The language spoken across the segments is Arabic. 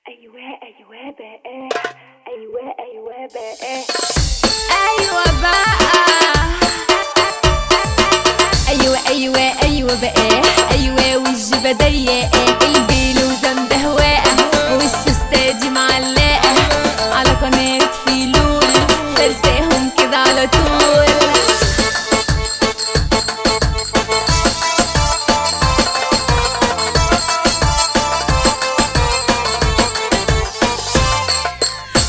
ايوه ايوه بقى، ايوه ايوه بقى، ايوه بقى، ايوه ايوه ايوه بقى، ايوه والجبه ضيقه، البيلوزه مدهوقه والسوسته دي معلقه على قناه فيلول، فرساهم كده على طول.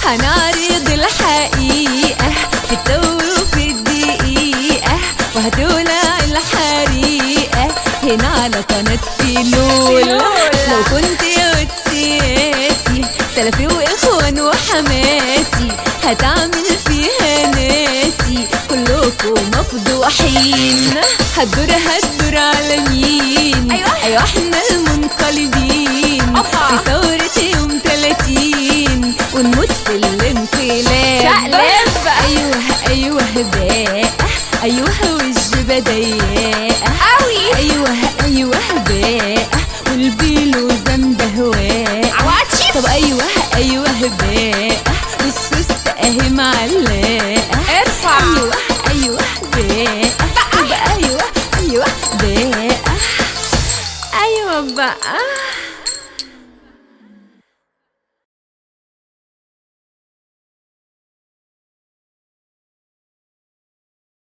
هنعرض الحقيقة في التو وفي الدقيقة، وهتولع الحريقة هنا على قناة فيلول. لو كنت يا سياسي سلفي واخوان وحماسي، هتعمل فيها ناسي كلكم مفضوحين. هتدور على مين؟ ايوه احنا المنقلبين في ثورة يوم 30 ونموت في الانقلاب. ايوه ايوه بقى، ايوه والجبه ضيقه قوي، ايوه ايوه بقى والبيلوزه مدهواقه. طب ايوه ايوه بقى والسوست اهي معلقه. ارفع ايوه ايوه بقى، طب ايوه ايوه بقى، ايوه بقى.